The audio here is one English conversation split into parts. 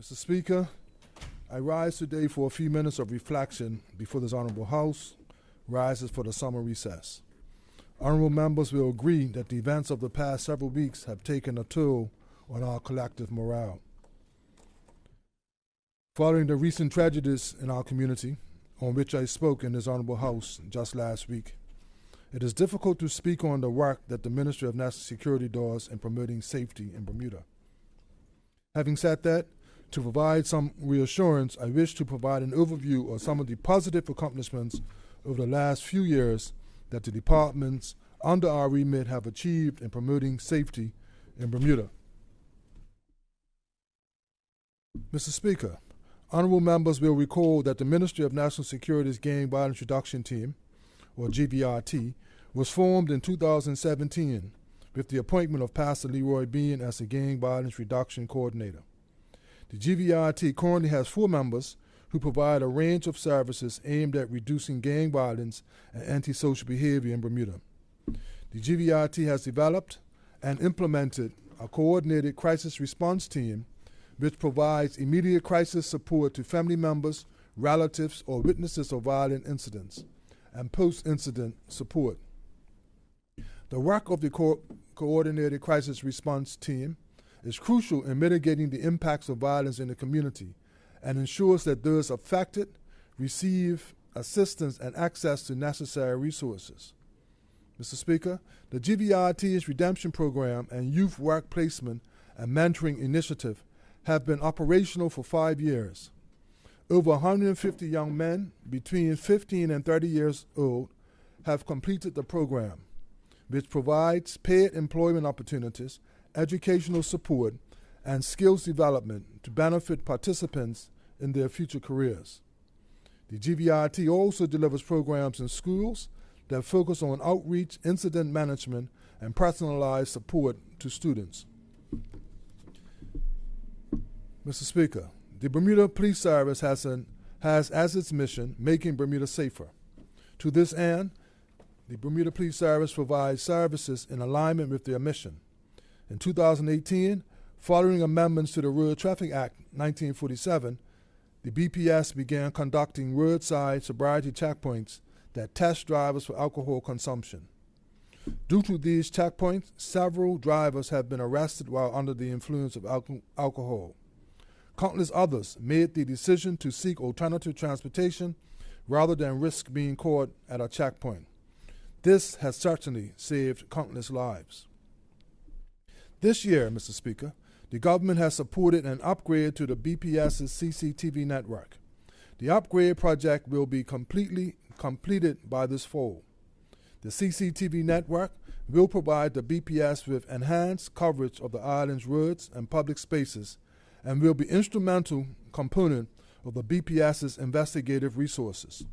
Mr. Speaker, I rise today for a few minutes of reflection before this Honorable House rises for the summer recess. Honorable members will agree that the events of the past several weeks have taken a toll on our collective morale. Following the recent tragedies in our community, on which I spoke in this Honorable House just last week, it is difficult to speak on the work that the Ministry of National Security does in promoting safety in Bermuda. Having said that, to provide some reassurance, I wish to provide an overview of some of the positive accomplishments over the last few years that the departments under our remit have achieved in promoting safety in Bermuda. Mr. Speaker, honorable members will recall that the Ministry of National Security's Gang Violence Reduction Team, or GVRT, was formed in 2017 with the appointment of Pastor Leroy Bean as the Gang Violence Reduction Coordinator. The GVRT currently has 4 members who provide a range of services aimed at reducing gang violence and antisocial behavior in Bermuda. The GVRT has developed and implemented a coordinated crisis response team which provides immediate crisis support to family members, relatives, or witnesses of violent incidents, and post-incident support. The work of the coordinated crisis response team is crucial in mitigating the impacts of violence in the community and ensures that those affected receive assistance and access to necessary resources. Mr. Speaker, the GVRT's Redemption Program and Youth Work Placement and Mentoring Initiative have been operational for 5 years. Over 150 young men between 15 and 30 years old have completed the program, which provides paid employment opportunities, educational support, and skills development to benefit participants in their future careers. The GVRT also delivers programs in schools that focus on outreach, incident management, and personalized support to students. Mr. Speaker, the Bermuda Police Service has as its mission making Bermuda safer. To this end, the Bermuda Police Service provides services in alignment with their mission. In 2018, following amendments to the Road Traffic Act 1947, the BPS began conducting roadside sobriety checkpoints that test drivers for alcohol consumption. Due to these checkpoints, several drivers have been arrested while under the influence of alcohol. Countless others made the decision to seek alternative transportation rather than risk being caught at a checkpoint. This has certainly saved countless lives. This year, Mr. Speaker, the government has supported an upgrade to the BPS's CCTV network. The upgrade project will be completed by this fall. The CCTV network will provide the BPS with enhanced coverage of the island's roads and public spaces and will be an instrumental component of the BPS's investigative resources.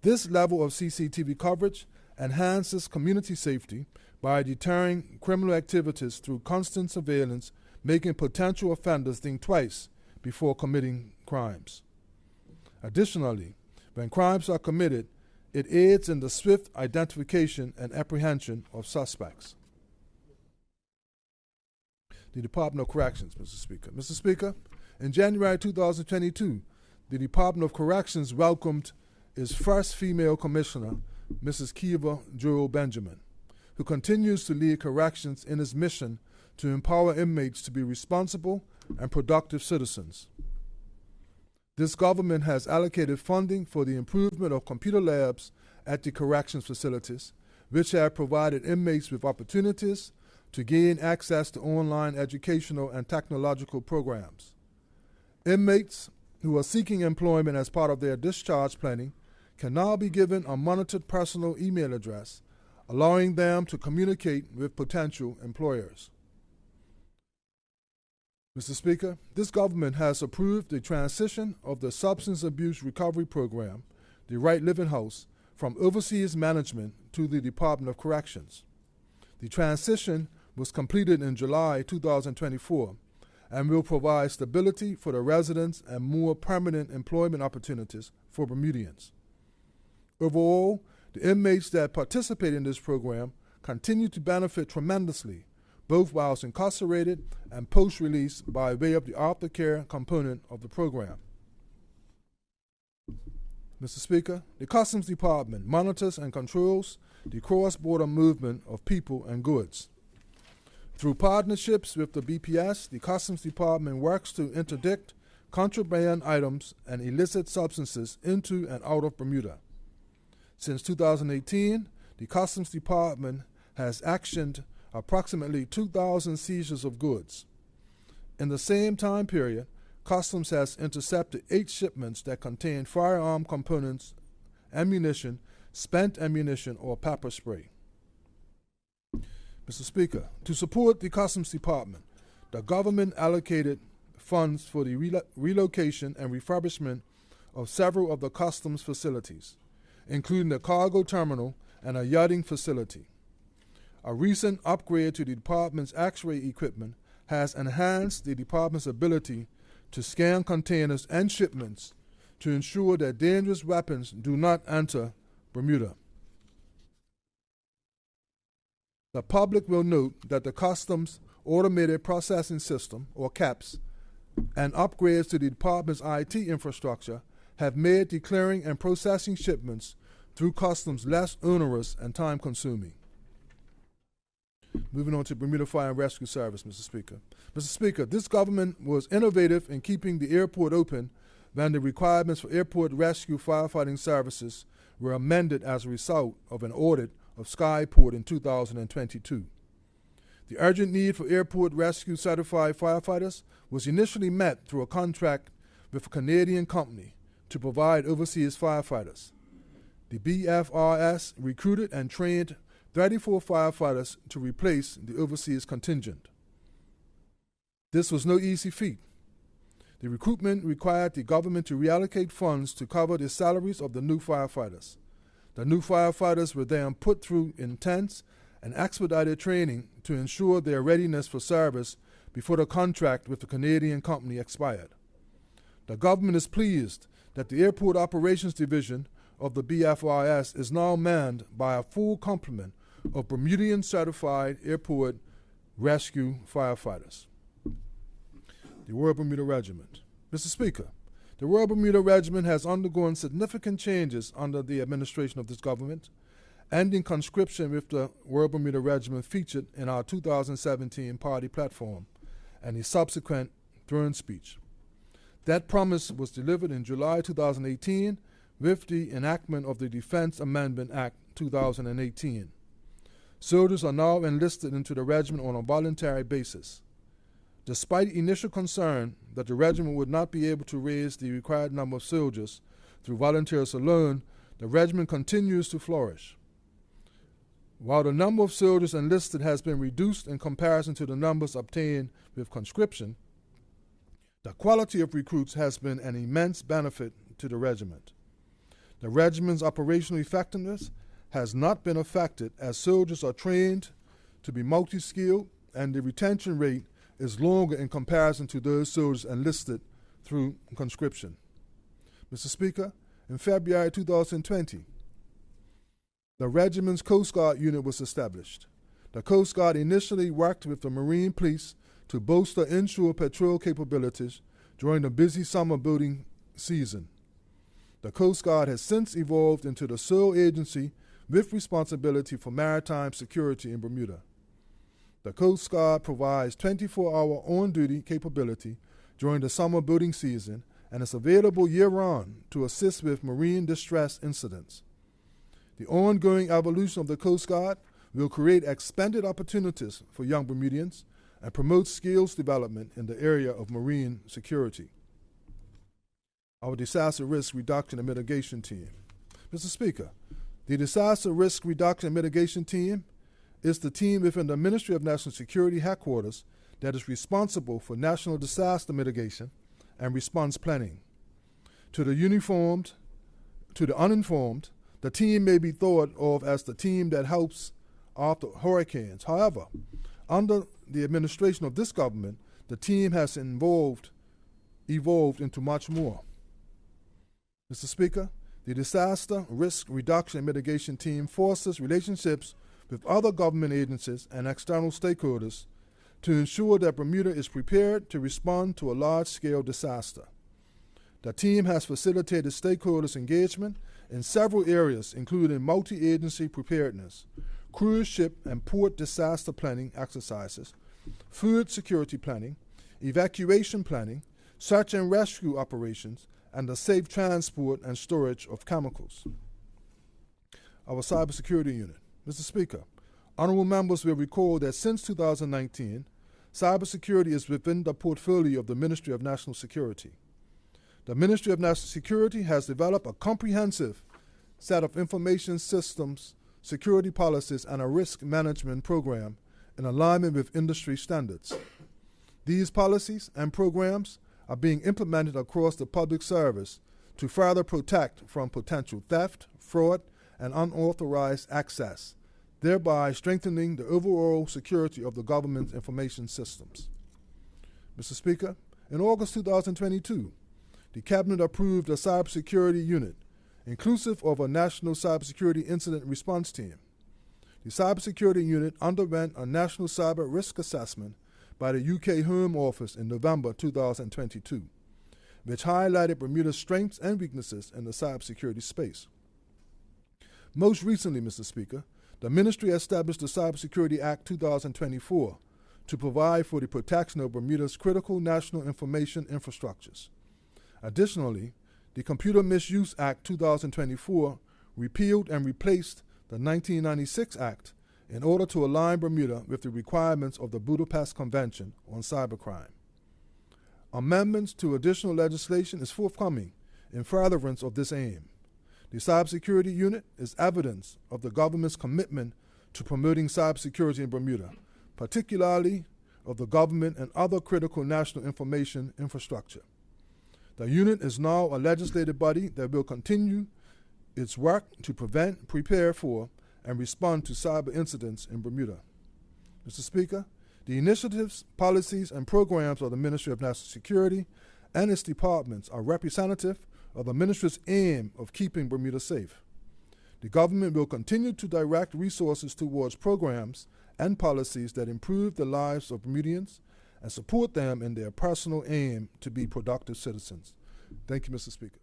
This level of CCTV coverage enhances community safety by deterring criminal activities through constant surveillance, making potential offenders think twice before committing crimes. Additionally, when crimes are committed, it aids in the swift identification and apprehension of suspects. The Department of Corrections, Mr. Speaker. Mr. Speaker, in January 2022, the Department of Corrections welcomed its first female commissioner, Mrs. Kiva Joel Benjamin, who continues to lead corrections in its mission to empower inmates to be responsible and productive citizens. This government has allocated funding for the improvement of computer labs at the corrections facilities, which have provided inmates with opportunities to gain access to online educational and technological programs. Inmates who are seeking employment as part of their discharge planning can now be given a monitored personal email address, allowing them to communicate with potential employers. Mr. Speaker, this government has approved the transition of the Substance Abuse Recovery Program, the Right Living House, from overseas management to the Department of Corrections. The transition was completed in July 2024 and will provide stability for the residents and more permanent employment opportunities for Bermudians. Overall, the inmates that participate in this program continue to benefit tremendously, both whilst incarcerated and post-release by way of the aftercare component of the program. Mr. Speaker, the Customs Department monitors and controls the cross-border movement of people and goods. Through partnerships with the BPS, the Customs Department works to interdict contraband items and illicit substances into and out of Bermuda. Since 2018, the Customs Department has actioned approximately 2,000 seizures of goods. In the same time period, Customs has intercepted 8 shipments that contain firearm components, ammunition, spent ammunition, or pepper spray. Mr. Speaker, to support the Customs Department, the government allocated funds for the relocation and refurbishment of several of the customs facilities, including the cargo terminal and a yachting facility. A recent upgrade to the department's X-ray equipment has enhanced the department's ability to scan containers and shipments to ensure that dangerous weapons do not enter Bermuda. The public will note that the Customs Automated Processing System, or CAPS, and upgrades to the department's IT infrastructure have made declaring and processing shipments through customs less onerous and time-consuming. Moving on to Bermuda Fire and Rescue Service, Mr. Speaker. Mr. Speaker, this government was innovative in keeping the airport open when the requirements for airport rescue firefighting services were amended as a result of an audit of Skyport in 2022. The urgent need for airport rescue certified firefighters was initially met through a contract with a Canadian company to provide overseas firefighters. The BFRS recruited and trained 34 firefighters to replace the overseas contingent. This was no easy feat. The recruitment required the government to reallocate funds to cover the salaries of the new firefighters. The new firefighters were then put through intense and expedited training to ensure their readiness for service before the contract with the Canadian company expired. The government is pleased that the Airport Operations Division of the BFRS is now manned by a full complement of Bermudian certified airport rescue firefighters. The Royal Bermuda Regiment. Mr. Speaker, the Royal Bermuda Regiment has undergone significant changes under the administration of this government, ending conscription with the Royal Bermuda Regiment featured in our 2017 party platform and the subsequent throne speech. That promise was delivered in July 2018 with the enactment of the Defense Amendment Act 2018. Soldiers are now enlisted into the regiment on a voluntary basis. Despite initial concern that the regiment would not be able to raise the required number of soldiers through volunteers alone, the regiment continues to flourish. While the number of soldiers enlisted has been reduced in comparison to the numbers obtained with conscription, the quality of recruits has been an immense benefit to the regiment. The regiment's operational effectiveness has not been affected as soldiers are trained to be multi-skilled and the retention rate is longer in comparison to those soldiers enlisted through conscription. Mr. Speaker, in February 2020, the regiment's Coast Guard unit was established. The Coast Guard initially worked with the Marine Police to bolster inshore patrol capabilities during the busy summer boating season. The Coast Guard has since evolved into the sole agency with responsibility for maritime security in Bermuda. The Coast Guard provides 24-hour on-duty capability during the summer boating season and is available year-round to assist with marine distress incidents. The ongoing evolution of the Coast Guard will create expanded opportunities for young Bermudians and promote skills development in the area of marine security. Our Disaster Risk Reduction and Mitigation Team. Mr. Speaker, the Disaster Risk Reduction and Mitigation Team is the team within the Ministry of National Security headquarters that is responsible for national disaster mitigation and response planning. To the uninformed, the team may be thought of as the team that helps after hurricanes. However, under the administration of this government, the team has evolved into much more. Mr. Speaker, the Disaster Risk Reduction and Mitigation Team fosters relationships with other government agencies and external stakeholders to ensure that Bermuda is prepared to respond to a large-scale disaster. The team has facilitated stakeholders' engagement in several areas, including multi-agency preparedness, cruise ship and port disaster planning exercises, food security planning, evacuation planning, search and rescue operations, and the safe transport and storage of chemicals. Our Cybersecurity Unit. Mr. Speaker, honorable members will recall that since 2019, cybersecurity is within the portfolio of the Ministry of National Security. The Ministry of National Security has developed a comprehensive set of information systems, security policies, and a risk management program in alignment with industry standards. These policies and programs are being implemented across the public service to further protect from potential theft, fraud, and unauthorized access, thereby strengthening the overall security of the government's information systems. Mr. Speaker, in August 2022, the Cabinet approved a cybersecurity unit, inclusive of a National Cybersecurity Incident Response Team. The cybersecurity unit underwent a national cyber risk assessment by the UK Home Office in November 2022, which highlighted Bermuda's strengths and weaknesses in the cybersecurity space. Most recently, Mr. Speaker, the Ministry established the Cybersecurity Act 2024 to provide for the protection of Bermuda's critical national information infrastructures. Additionally, the Computer Misuse Act 2024 repealed and replaced the 1996 Act in order to align Bermuda with the requirements of the Budapest Convention on Cybercrime. Amendments to additional legislation is forthcoming in furtherance of this aim. The Cybersecurity Unit is evidence of the government's commitment to promoting cybersecurity in Bermuda, particularly of the government and other critical national information infrastructure. The unit is now a legislative body that will continue its work to prevent, prepare for, and respond to cyber incidents in Bermuda. Mr. Speaker, the initiatives, policies, and programs of the Ministry of National Security and its departments are representative of the Ministry's aim of keeping Bermuda safe. The government will continue to direct resources towards programs and policies that improve the lives of Bermudians and support them in their personal aim to be productive citizens. Thank you, Mr. Speaker.